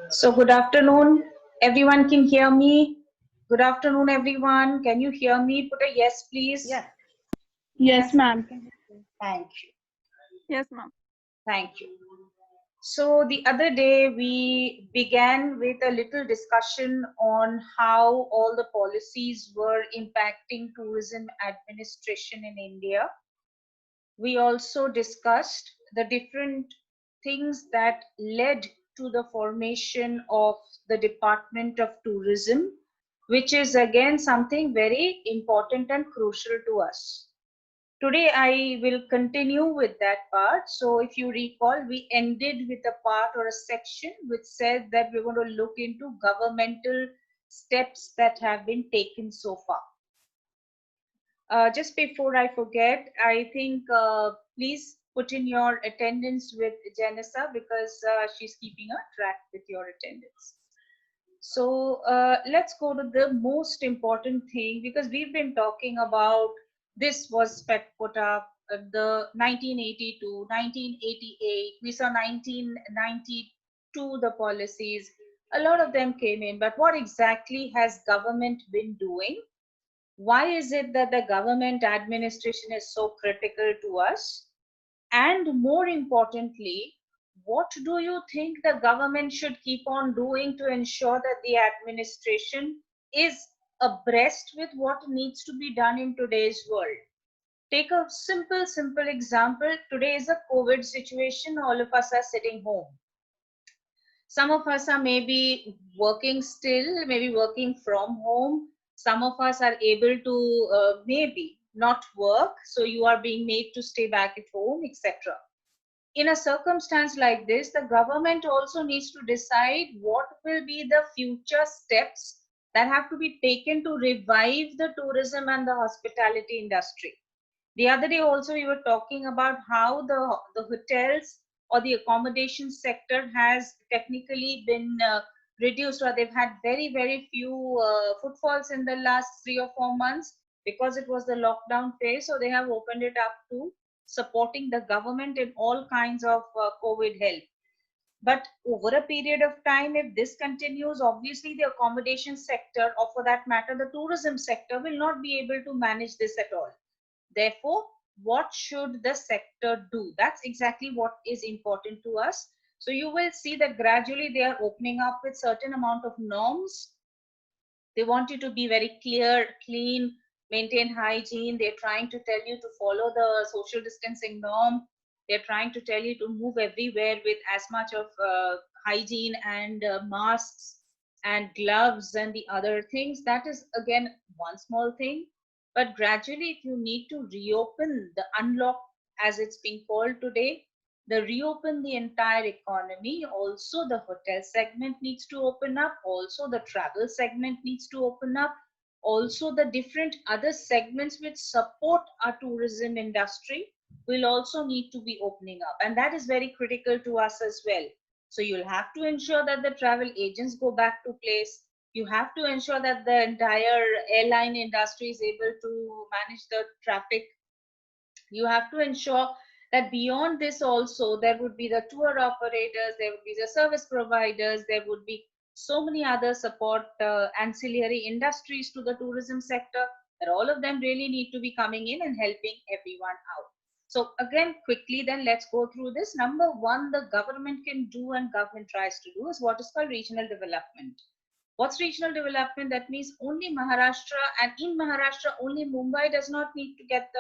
So good afternoon. Everyone can hear me. Good afternoon, everyone. Can you hear me? Put a yes, please. Yes, Yes, yes, ma'am. ma'am. Thank you. Yes, ma'am. Thank you. So the other day we began with a little discussion on how all the policies were impacting tourism administration in India. We also discussed the different things that led to the formation of the Department of Tourism, which is again something very important and crucial to us. Today, I will continue with that part. So, if you recall, we ended with a part or a section which said that we're going to look into governmental steps that have been taken so far. Just before I forget, I think please put in your attendance with Janessa because she's keeping a track with your attendance. So let's go to the most important thing because we've been talking about this was put up the 1982, 1988, we saw 1992 the policies. A lot of them came in, but what exactly has government been doing? Why is it that the government administration is so critical to us? And more importantly, what do you think the government should keep on doing to ensure that the administration is abreast with what needs to be done in today's world? Take a simple example. Today is a COVID situation. All of us are sitting home. Some of us are maybe working still, maybe working from home. Some of us are able to maybe not work, so you are being made to stay back at home, etc. In a circumstance like this, the government also needs to decide what will be the future steps that have to be taken to revive the tourism and the hospitality industry. The other day also we were talking about how the hotels or the accommodation sector has technically been reduced, or they've had very few footfalls in the last 3 or 4 months because it was the lockdown phase. So they have opened it up to supporting the government in all kinds of COVID help. But over a period of time, if this continues, obviously the accommodation sector, or for that matter, the tourism sector, will not be able to manage this at all. Therefore, what should the sector do? That's exactly what is important to us. So you will see that gradually they are opening up with certain amount of norms. They want you to be very clear, clean, maintain hygiene. They're trying to tell you to follow the social distancing norm. They're trying to tell you to move everywhere with as much of hygiene and masks and gloves and the other things. That is again one small thing. But gradually, if you need to reopen the unlock, as it's being called today, the reopen the entire economy, also the hotel segment needs to open up, also the travel segment needs to open up, also the different other segments which support our tourism industry will also need to be opening up, and that is very critical to us as well. So you'll have to ensure that the travel agents go back to place. You have to ensure that the entire airline industry is able to manage the traffic. You have to ensure that beyond this also there would be the tour operators, there would be the service providers, there would be so many other support ancillary industries to the tourism sector, that all of them really need to be coming in and helping everyone out. So again, quickly then let's go through this. Number one, the government can do and government tries to do is what is called regional development. What's regional development? That means only Maharashtra, and in Maharashtra only Mumbai does not need to get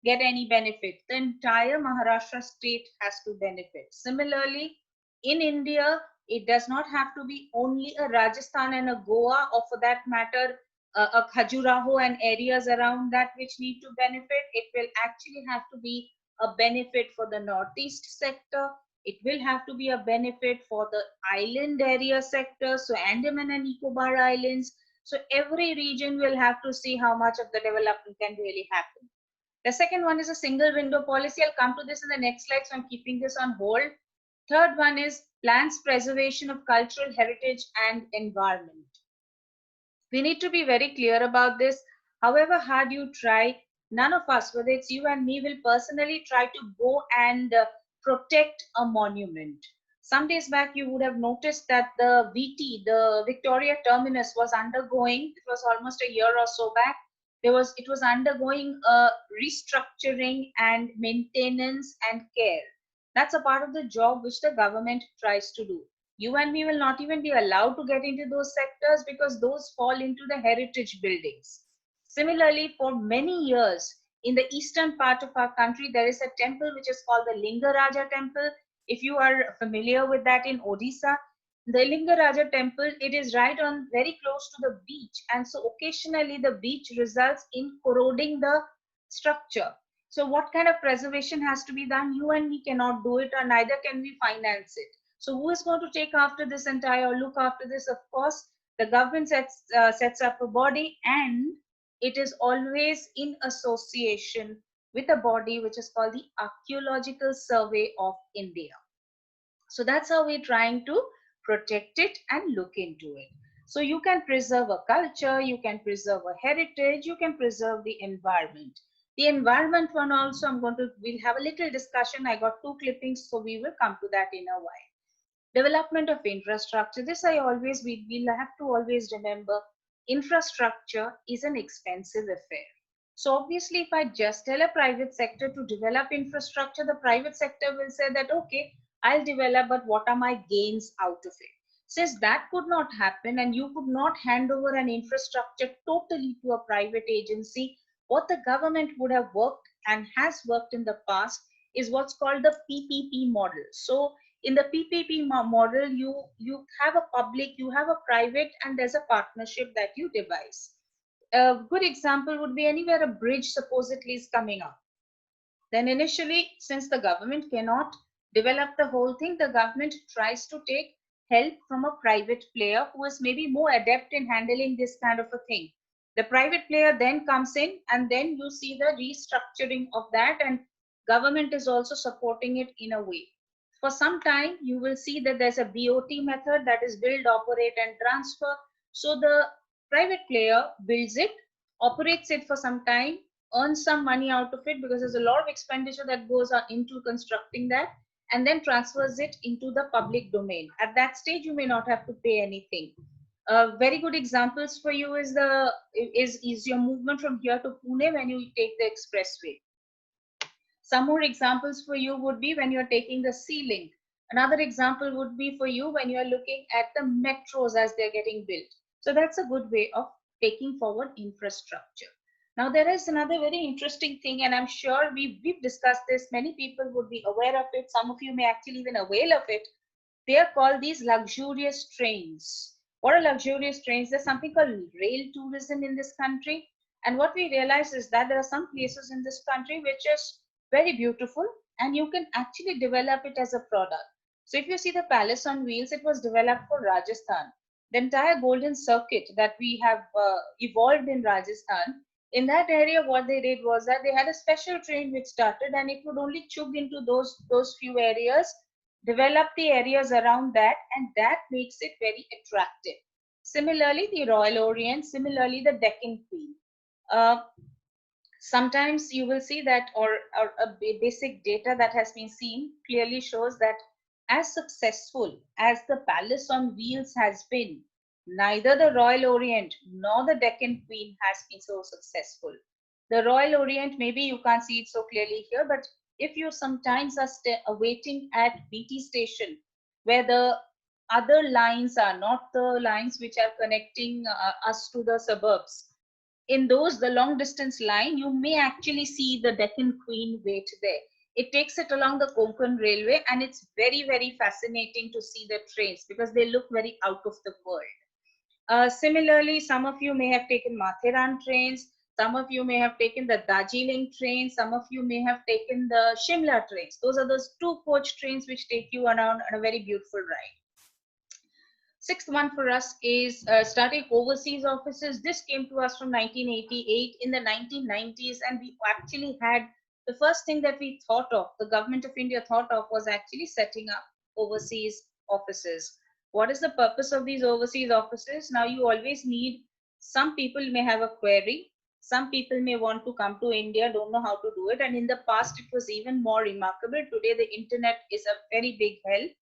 any benefit. The entire Maharashtra state has to benefit. Similarly, in India, it does not have to be only a Rajasthan and a Goa, or for that matter, a Khajuraho and areas around that which need to benefit. It will actually have to be a benefit for the Northeast sector. It will have to be a benefit for the island area sector, so Andaman and Nicobar Islands. So every region will have to see how much of the development can really happen. The second one is a single window policy. I'll come to this in the next slide, so I'm keeping this on hold. Third one is plans preservation of cultural heritage and environment. We need to be very clear about this. However hard you try, none of us, whether it's you and me, will personally try to go and protect a monument. Some days back, you would have noticed that the VT, the Victoria Terminus, was undergoing, it was almost a year or so back, it was undergoing a restructuring and maintenance and care. That's a part of the job which the government tries to do. You and me will not even be allowed to get into those sectors because those fall into the heritage buildings. Similarly, for many years, in the eastern part of our country, there is a temple which is called the Lingaraja temple. If you are familiar with that in Odisha, the Lingaraja temple, it is right on very close to the beach. And so occasionally the beach results in corroding the structure. So what kind of preservation has to be done? You and me cannot do it, or neither can we finance it. So who is going to take after this entire, look after this? Of course, the government sets up a body, and it is always in association with a body which is called the Archaeological Survey of India. So that's how we're trying to protect it and look into it. So you can preserve a culture, you can preserve a heritage, you can preserve the environment. The environment one also, we'll have a little discussion. I got two clippings, so we will come to that in a while. Development of infrastructure. This we'll have to always remember, infrastructure is an expensive affair. So obviously, if I just tell a private sector to develop infrastructure, the private sector will say that, okay, I'll develop, but what are my gains out of it? Since that could not happen and you could not hand over an infrastructure totally to a private agency, what the government would have worked and has worked in the past is what's called the PPP model. So in the PPP model, you have a public, you have a private, and there's a partnership that you devise. A good example would be anywhere a bridge supposedly is coming up. Then initially, since the government cannot develop the whole thing, the government tries to take help from a private player who is maybe more adept in handling this kind of a thing. The private player then comes in, and then you see the restructuring of that, and government is also supporting it in a way. For some time, you will see that there's a BOT method, that is build, operate, and transfer. So the private player builds it, operates it for some time, earns some money out of it because there's a lot of expenditure that goes into constructing that, and then transfers it into the public domain. At that stage, you may not have to pay anything. Very good examples for you is your movement from here to Pune when you take the expressway. Some more examples for you would be when you're taking the Sea Link. Another example would be for you when you're looking at the metros as they're getting built. So that's a good way of taking forward infrastructure. Now, there is another very interesting thing, and I'm sure we've discussed this. Many people would be aware of it. Some of you may actually even avail of it. They are called these luxurious trains. What are luxurious trains? There's something called rail tourism in this country. And what we realize is that there are some places in this country which is very beautiful, and you can actually develop it as a product. So if you see the Palace on Wheels, it was developed for Rajasthan. The entire golden circuit that we have evolved in Rajasthan, in that area, what they did was that they had a special train which started, and it would only chug into those few areas, develop the areas around that, and that makes it very attractive. Similarly, the Royal Orient, similarly the Deccan Queen. Sometimes you will see that, or a basic data that has been seen clearly shows that as successful as the Palace on Wheels has been, neither the Royal Orient nor the Deccan Queen has been so successful. The Royal Orient, maybe you can't see it so clearly here, but if you sometimes are waiting at BT station, where the other lines are not the lines which are connecting us to the suburbs, in those, the long distance line, you may actually see the Deccan Queen wait there. It takes it along the Konkan Railway, and it's very, very fascinating to see the trains because they look very out of the world. Similarly, some of you may have taken Matheran trains, some of you may have taken the Darjeeling train, some of you may have taken the Shimla trains. Those are those two coach trains which take you around on a very beautiful ride. Sixth one for us is starting overseas offices. This came to us from 1988 in the 1990s, and we actually had the first thing that we thought of, the government of India thought of, was actually setting up overseas offices. What is the purpose of these overseas offices? Now, you always need, some people may have a query, some people may want to come to India, don't know how to do it, and in the past it was even more remarkable. Today the internet is a very big help.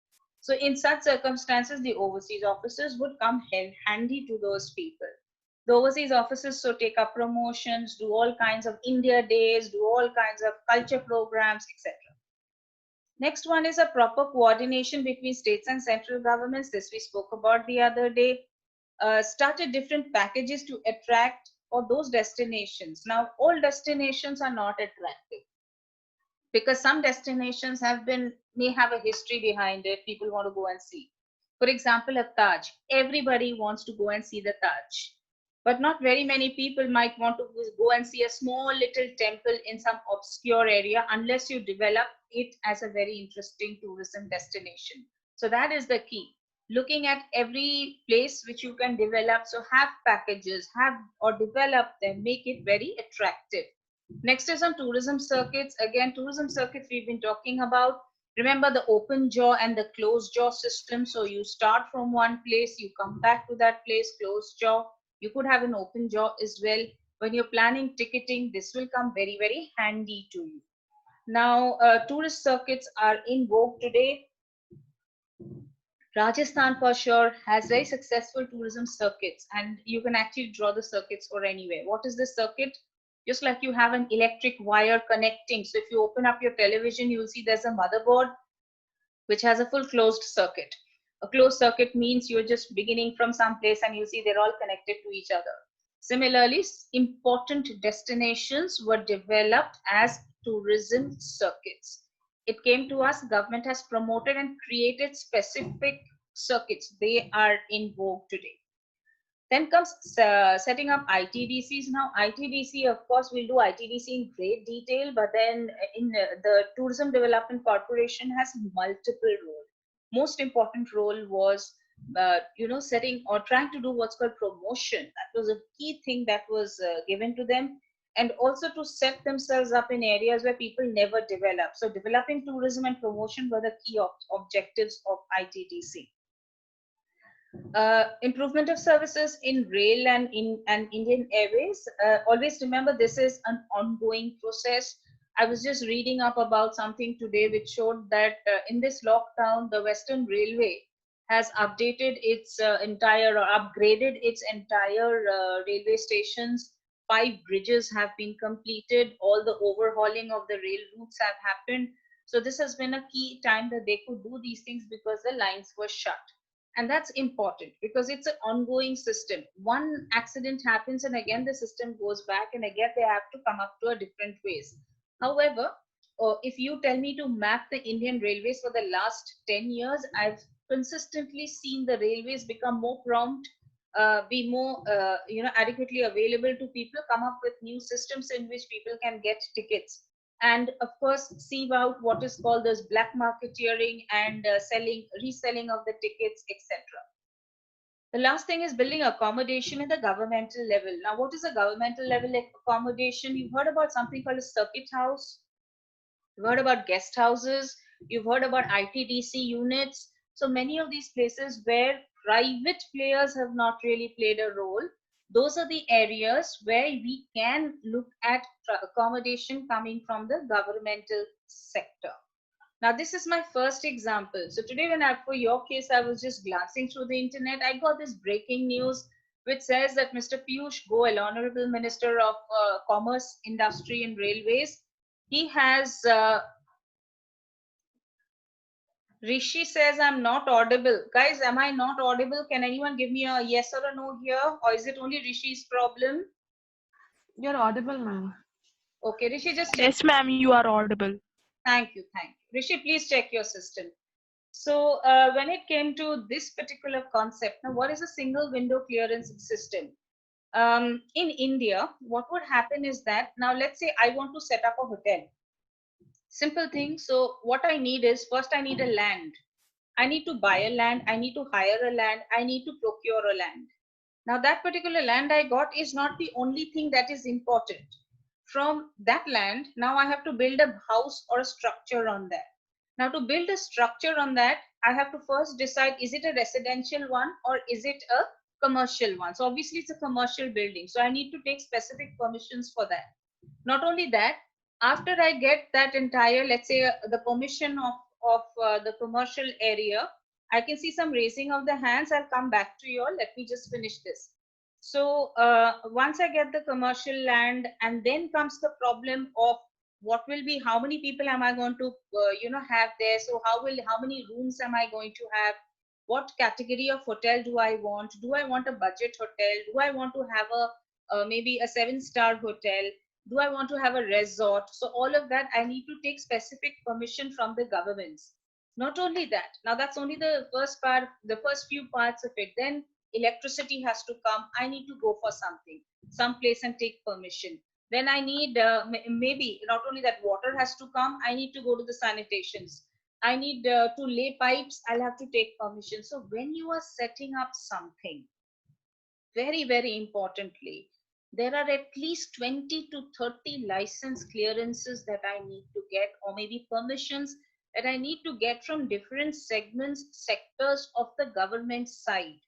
So in such circumstances, the overseas officers would come handy to those people. The overseas officers so take up promotions, do all kinds of India days, do all kinds of culture programs, etc. Next one is a proper coordination between states and central governments. This we spoke about the other day. Started different packages to attract or those destinations. Now, all destinations are not attractive because some destinations may have a history behind it. People want to go and see. For example, a Taj. Everybody wants to go and see the Taj, but not very many people might want to go and see a small little temple in some obscure area unless you develop it as a very interesting tourism destination. So that is the key. Looking at every place which you can develop. So have packages, have or develop them, make it very attractive. Next is on tourism circuits. Again, tourism circuits we've been talking about. Remember the open jaw and the closed jaw system. So you start from one place, you come back to that place, closed jaw. You could have an open jaw as well. When you're planning ticketing, this will come very, very handy to you. Now, tourist circuits are in vogue today. Rajasthan for sure has very successful tourism circuits, and you can actually draw the circuits or anywhere. What is the circuit? Just like you have an electric wire connecting. So if you open up your television, you will see there's a motherboard which has a full closed circuit. A closed circuit means you're just beginning from some place and you see they're all connected to each other. Similarly, important destinations were developed as tourism circuits. It came to us, government has promoted and created specific circuits. They are in vogue today. Then comes setting up ITDCs. Now, ITDC, of course, we'll do ITDC in great detail, but then in the Tourism Development Corporation has multiple roles. Most important role was, setting or trying to do what's called promotion. That was a key thing that was given to them, and also to set themselves up in areas where people never develop. So, developing tourism and promotion were the key objectives of ITDC. Improvement of services in rail and Indian Airways. Always remember, this is an ongoing process. I was just reading up about something today which showed that in this lockdown, the Western Railway has updated its entire or upgraded its entire railway stations. 5 bridges have been completed. All the overhauling of the rail routes have happened. So this has been a key time that they could do these things because the lines were shut. And that's important because it's an ongoing system. One accident happens and again the system goes back and again they have to come up to a different ways. However, if you tell me to map the Indian railways for the last 10 years, I've consistently seen the railways become more prompt, be more adequately available to people, come up with new systems in which people can get tickets, and of course see out what is called this black marketeering and reselling of the tickets, etc. The last thing is building accommodation at the governmental level. Now, what is a governmental level accommodation? You've heard about something called a circuit house. You've heard about guest houses. You've heard about ITDC units. So many of these places where private players have not really played a role, those are the areas where we can look at accommodation coming from the governmental sector. Now, this is my first example. So today, for your case, I was just glancing through the internet. I got this breaking news which says that Mr. Piyush Goyal, Honorable Minister of Commerce, Industry and Railways, he has Rishi says I'm not audible. Guys, am I not audible? Can anyone give me a yes or a no here? Or is it only Rishi's problem? You're audible, ma'am. Okay, Rishi, just check. Yes, ma'am, you are audible. Thank you. Rishi, please check your system. So when it came to this particular concept, now what is a single window clearance system? In India, what would happen is that, now let's say I want to set up a hotel. Simple thing. So what I need is, first I need a land. I need to buy a land. I need to hire a land. I need to procure a land. Now that particular land I got is not the only thing that is important. From that land, now I have to build a house or a structure on that. Now to build a structure on that, I have to first decide, is it a residential one or is it a commercial one? So obviously it's a commercial building. So I need to take specific permissions for that. Not only that, after I get that entire, let's say the permission of the commercial area, I can see some raising of the hands. I'll come back to you all. Let me just finish this. So once I get the commercial land, and then comes the problem of what will be, how many people am I going to, have there? So how many rooms am I going to have? What category of hotel do I want? Do I want a budget hotel? Do I want to have maybe a 7-star hotel? Do I want to have a resort? So all of that, I need to take specific permission from the governments. Not only that, now that's only the first part, the first few parts of it. Then electricity has to come. I need to go for something, some place, and take permission. Then I need maybe not only that, water has to come. I need to go to the sanitations. I need to lay pipes. I'll have to take permission. So when you are setting up something, very, very importantly, there are at least 20 to 30 license clearances that I need to get, or maybe permissions that I need to get from different segments, sectors of the government side.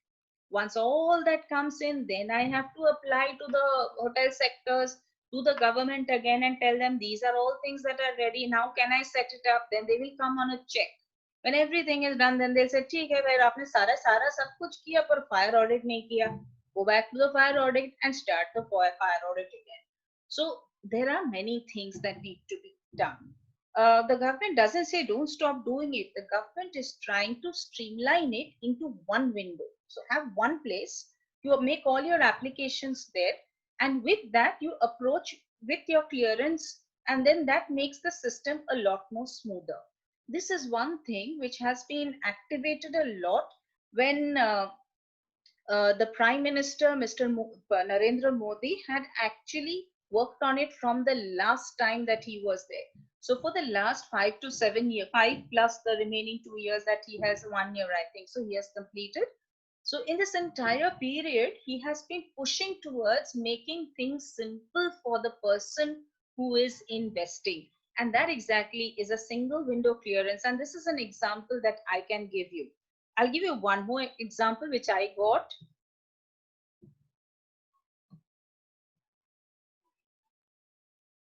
Once all that comes in, then I have to apply to the hotel sectors, to the government again, and tell them these are all things that are ready. Now can I set it up? Then they will come on a check. When everything is done, then they'll say, ठीक है भाई, आपने सारा सारा सब कुछ किया पर फायर ऑडिट नहीं किया. Go back to the fire audit and start the fire audit again. So there are many things that need to be done. The government doesn't say don't stop doing it. The government is trying to streamline it into one window. So have one place, you make all your applications there, and with that you approach with your clearance, and then that makes the system a lot more smoother. This is one thing which has been activated a lot when the Prime Minister, Mr. Narendra Modi, had actually worked on it from the last time that he was there. So for the last 5 to 7 years, 5 plus the remaining 2 years that he has, 1 year, I think, so he has completed. So in this entire period, he has been pushing towards making things simple for the person who is investing. And that exactly is a single window clearance. And this is an example that I can give you. I'll give you one more example which I got.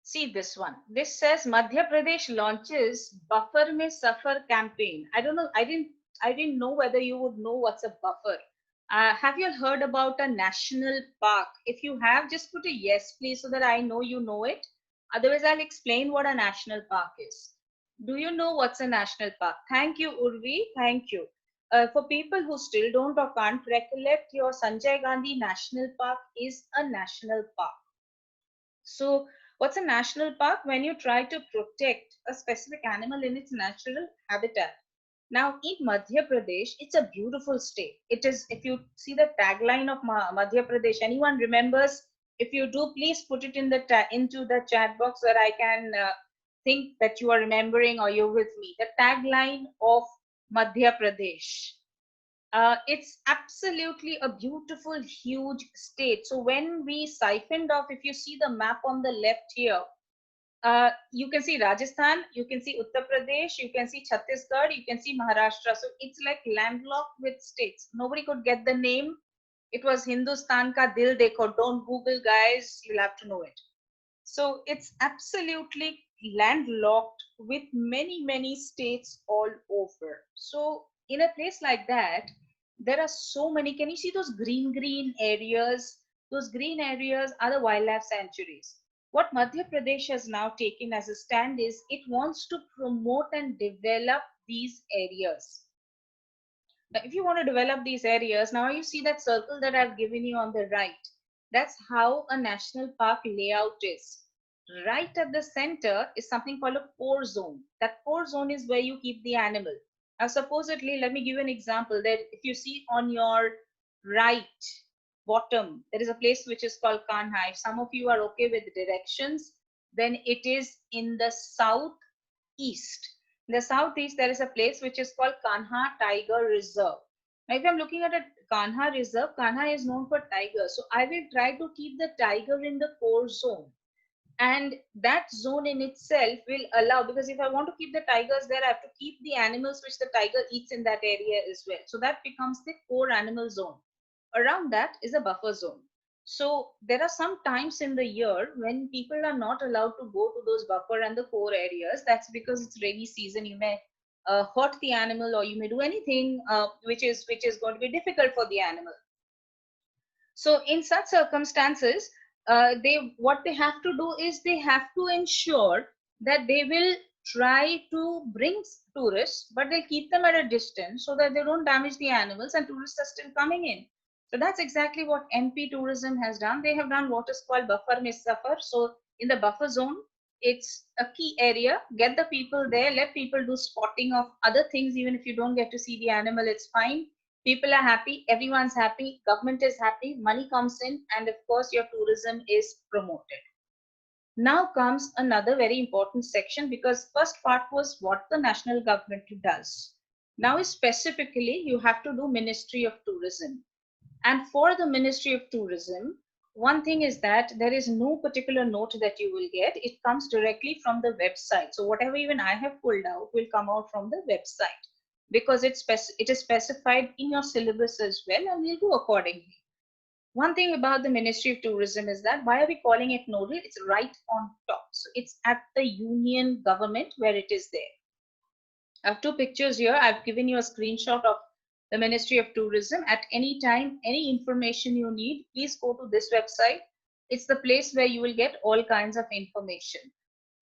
See this one. This says Madhya Pradesh launches Buffer Mein Safar campaign. I don't know. I didn't know whether you would know what's a buffer. Have you heard about a national park? If you have, just put a yes, please, so that I know you know it. Otherwise, I'll explain what a national park is. Do you know what's a national park? Thank you, Urvi. Thank you. For people who still don't or can't recollect, your Sanjay Gandhi National Park is a national park. So, what's a national park? When you try to protect a specific animal in its natural habitat. Now, in Madhya Pradesh, it's a beautiful state. It is, if you see the tagline of Madhya Pradesh, anyone remembers? If you do, please put it in the into the chat box so that I can think that you are remembering or you're with me. The tagline of Madhya Pradesh. It's absolutely a beautiful, huge state. So when we siphoned off, if you see the map on the left here, you can see Rajasthan, you can see Uttar Pradesh, you can see Chhattisgarh, you can see Maharashtra. So it's like landlocked with states. Nobody could get the name. It was Hindustan ka dil dekho. Don't Google, guys. You'll have to know it. So it's absolutely landlocked with many, many states all over. So in a place like that, there are so many. Can you see those green areas? Those green areas are the wildlife sanctuaries. What Madhya Pradesh has now taken as a stand is it wants to promote and develop these areas. Now, if you want to develop these areas, now you see that circle that I've given you on the right. That's how a national park layout is. Right at the center is something called a core zone. That core zone is where you keep the animal. Now, supposedly, let me give you an example that if you see on your right bottom, there is a place which is called Kanha. If some of you are okay with the directions, then it is in the southeast. In the southeast, there is a place which is called Kanha Tiger Reserve. Now, if I'm looking at a Kanha Reserve, Kanha is known for tigers. So I will try to keep the tiger in the core zone. And that zone in itself will allow, because if I want to keep the tigers there, I have to keep the animals which the tiger eats in that area as well. So that becomes the core animal zone. Around that is a buffer zone. So there are some times in the year when people are not allowed to go to those buffer and the core areas. That's because it's rainy season. You may hurt the animal, or you may do anything which is going to be difficult for the animal. So in such circumstances, what they have to do is they have to ensure that they will try to bring tourists, but they'll keep them at a distance so that they don't damage the animals and tourists are still coming in. So that's exactly what MP Tourism has done. They have done what is called buffer mein safar. So in the buffer zone, it's a key area. Get the people there. Let people do spotting of other things. Even if you don't get to see the animal, it's fine. People are happy. Everyone's happy. Government is happy. Money comes in, and of course, your tourism is promoted. Now comes another very important section, because first part was what the national government does. Now specifically, you have to do Ministry of Tourism. And for the Ministry of Tourism, one thing is that there is no particular note that you will get. It comes directly from the website. So whatever even I have pulled out will come out from the website, because it is specified in your syllabus as well, and we'll go accordingly. One thing about the Ministry of Tourism is that, why are we calling it nodal? It's right on top. So it's at the union government where it is there. I have two pictures here. I've given you a screenshot of the Ministry of Tourism. At any time, any information you need, please go to this website. It's the place where you will get all kinds of information.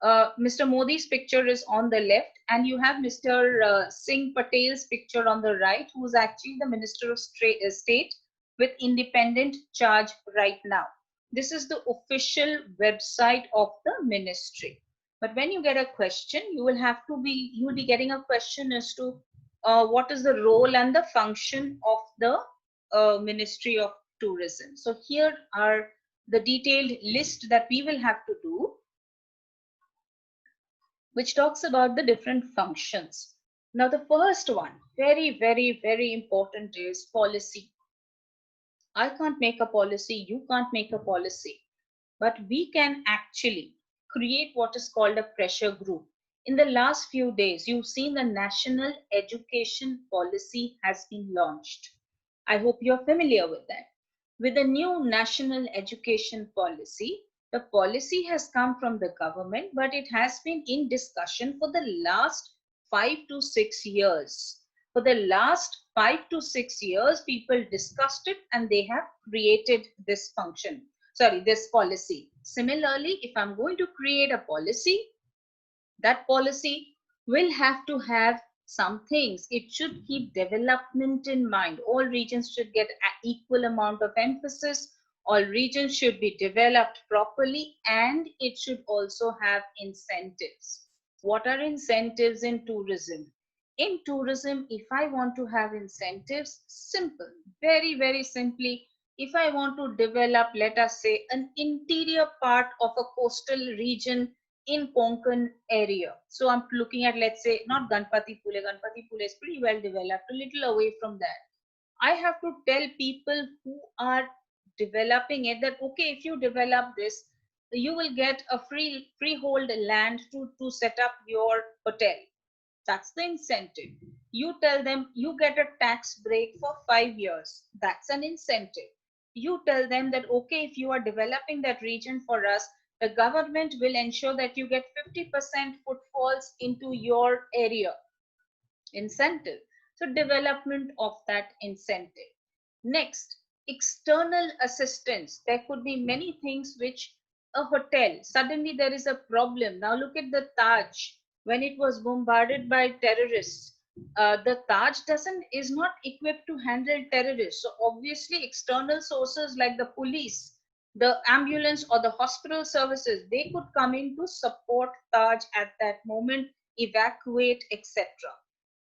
Mr. Modi's picture is on the left, and you have Mr. Singh Patel's picture on the right, who is actually the Minister of State with independent charge right now. This is the official website of the ministry. But when you get a question, you will be getting a question as to what is the role and the function of the Ministry of Tourism. So here are the detailed list that we will have to do, which talks about the different functions. Now, the first one, very, very, very important, is policy. I can't make a policy, you can't make a policy, but we can actually create what is called a pressure group. In the last few days, you've seen the National Education Policy has been launched. I hope you're familiar with that. With the new National Education Policy, the policy has come from the government, but it has been in discussion for the last 5 to 6 years. For the last 5 to 6 years, people discussed it and they have created this this policy. Similarly, if I'm going to create a policy, that policy will have to have some things. It should keep development in mind. All regions should get an equal amount of emphasis. All regions should be developed properly, and it should also have incentives. What are incentives in tourism? In tourism, if I want to have incentives, simple, very, very simply, if I want to develop, let us say, an interior part of a coastal region in Konkan area. So I'm looking at, let's say, not Ganpati Pule. Ganpati Pule is pretty well developed, a little away from that. I have to tell people who are developing it that, okay, if you develop this, you will get a freehold land to set up your hotel. That's the incentive. You tell them you get a tax break for 5 years. That's an incentive. You tell them that, okay, if you are developing that region for us, the government will ensure that you get 50% footfalls into your area. Incentive. So development of that incentive. Next, external assistance. There could be many things which a hotel, suddenly there is a problem. Now look at the Taj. When it was bombarded by terrorists, the Taj is not equipped to handle terrorists. So obviously external sources like the police, the ambulance, or the hospital services, they could come in to support Taj at that moment, evacuate, etc.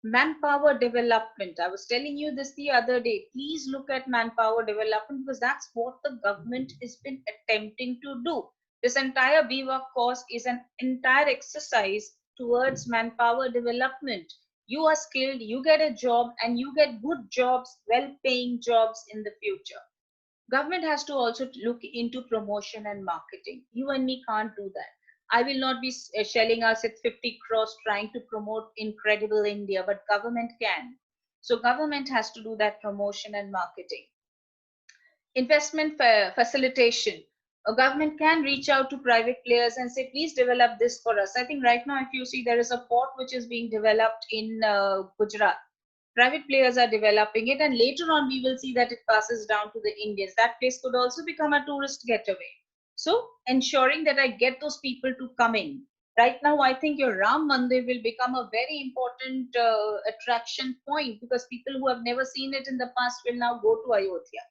Manpower development. I was telling you this the other day. Please look at manpower development, because that's what the government has been attempting to do. This entire BWAC course is an entire exercise towards manpower development. You are skilled, you get a job, and you get good jobs, well-paying jobs in the future. Government has to also look into promotion and marketing. You and me can't do that. I will not be shelling us at 50 crores trying to promote Incredible India, but government can. So government has to do that promotion and marketing. Investment facilitation. A government can reach out to private players and say, please develop this for us. I think right now, if you see, there is a port which is being developed in Gujarat. Private players are developing it, and later on we will see that it passes down to the Indians. That place could also become a tourist getaway. So ensuring that I get those people to come in. Right now, I think your Ram Mandir will become a very important attraction point, because people who have never seen it in the past will now go to Ayodhya.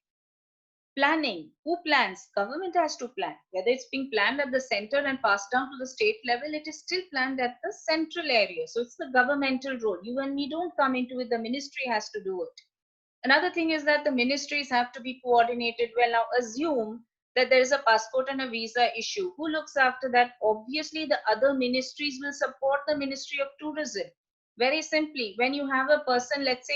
Planning. Who plans? Government has to plan. Whether it's being planned at the center and passed down to the state level, it is still planned at the central area. So it's the governmental role. You and me don't come into it. The ministry has to do it. Another thing is that the ministries have to be coordinated well. Now assume that there is a passport and a visa issue. Who looks after that? Obviously, the other ministries will support the Ministry of Tourism. Very simply, when you have a person, let's say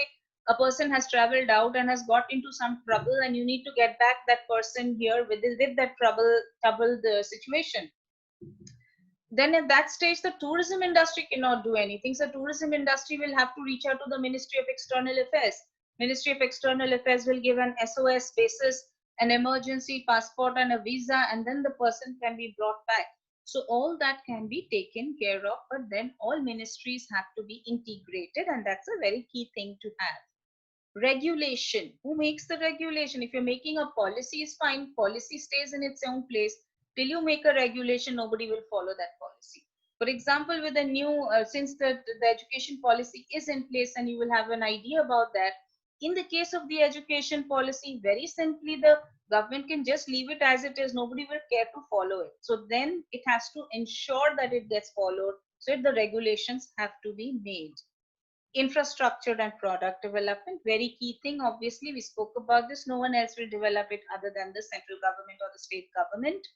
a person has traveled out and has got into some trouble, and you need to get back that person here with that troubled situation, then at that stage the tourism industry cannot do anything. So tourism industry will have to reach out to the Ministry of External Affairs. Ministry of External Affairs will give an SOS basis, an emergency passport and a visa, and then the person can be brought back. So all that can be taken care of, but then all ministries have to be integrated, and that's a very key thing to have. Regulation. Who makes the regulation? If you're making a policy, is fine. Policy stays in its own place. Till you make a regulation, nobody will follow that policy. For example, with a new, since the education policy is in place, and you will have an idea about that. In the case of the education policy, very simply, the government can just leave it as it is. Nobody will care to follow it. So then it has to ensure that it gets followed. So the regulations have to be made. Infrastructure and product development, very key thing. Obviously, we spoke about this. No one else will develop it other than the central government or the state government.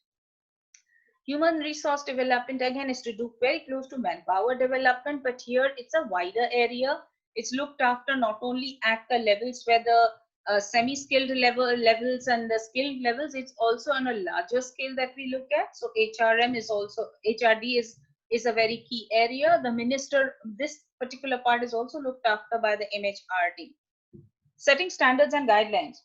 Human resource development, again, is to do very close to manpower development, but here it's a wider area. It's looked after not only at the levels where the semi-skilled levels and the skilled levels, it's also on a larger scale that we look at. So HRM is also, HRD is a very key area. The minister, this particular part is also looked after by the MHRD. Setting standards and guidelines.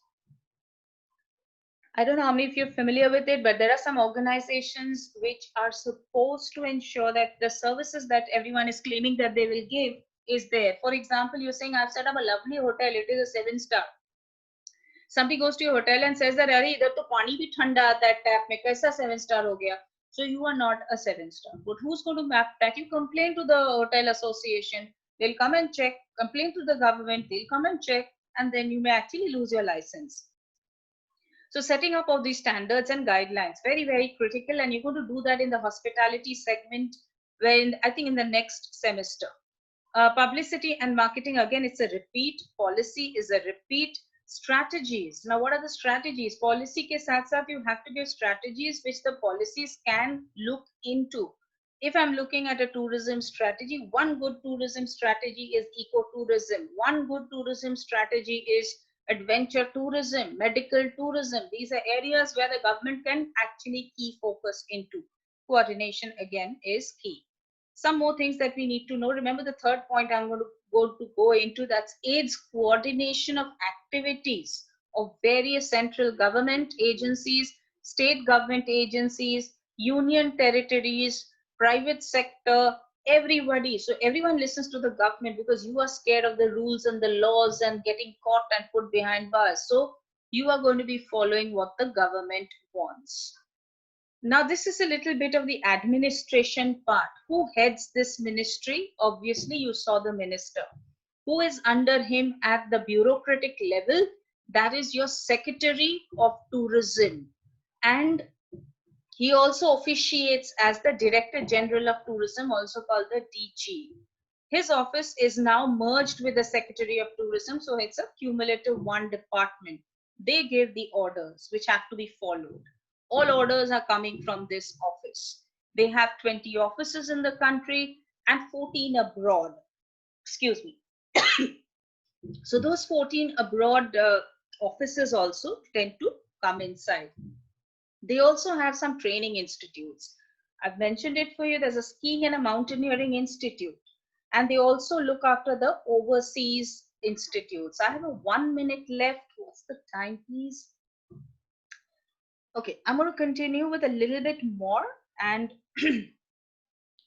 I don't know how many of you are familiar with it, but there are some organizations which are supposed to ensure that the services that everyone is claiming that they will give is there. For example, you're saying, I've set up a lovely hotel, it is a 7-star. Somebody goes to your hotel and says that, "Arey, idhar to pani bhi thanda aata hai tap mein, kaisa 7-star ho gaya?" So you are not a 7-star. But who's going to map that? You complain to the hotel association, they'll come and check. Complain to the government, they'll come and check, and then you may actually lose your license. So setting up of these standards and guidelines, very, very critical. And you're going to do that in the hospitality segment, when I think in the next semester. Publicity and marketing, again, it's a repeat. Policy is a repeat. Strategies. Now, what are the strategies? Policy ke saath saath you have to give strategies which the policies can look into. If I'm looking at a tourism strategy, one good tourism strategy is ecotourism. One good tourism strategy is adventure tourism, medical tourism. These are areas where the government can actually key focus into. Coordination, again, is key. Some more things that we need to know. Remember the third point I'm going to go into, that's aids coordination of activities of various central government agencies, state government agencies, union territories, private sector, everybody. So everyone listens to the government because you are scared of the rules and the laws and getting caught and put behind bars. So you are going to be following what the government wants. Now, this is a little bit of the administration part. Who heads this ministry? Obviously, you saw the minister. Who is under him at the bureaucratic level? That is your Secretary of Tourism. And he also officiates as the Director General of Tourism, also called the DG. His office is now merged with the Secretary of Tourism, so it's a cumulative one department. They give the orders which have to be followed. All orders are coming from this office. They have 20 offices in the country and 14 abroad. Excuse me. So those 14 abroad offices also tend to come inside. They also have some training institutes. I've mentioned it for you. There's a skiing and a mountaineering institute. And they also look after the overseas institutes. I have a 1 minute left. What's the time, please? Okay, I'm going to continue with a little bit more, and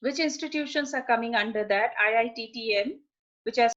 which institutions are coming under that? IITTM, which has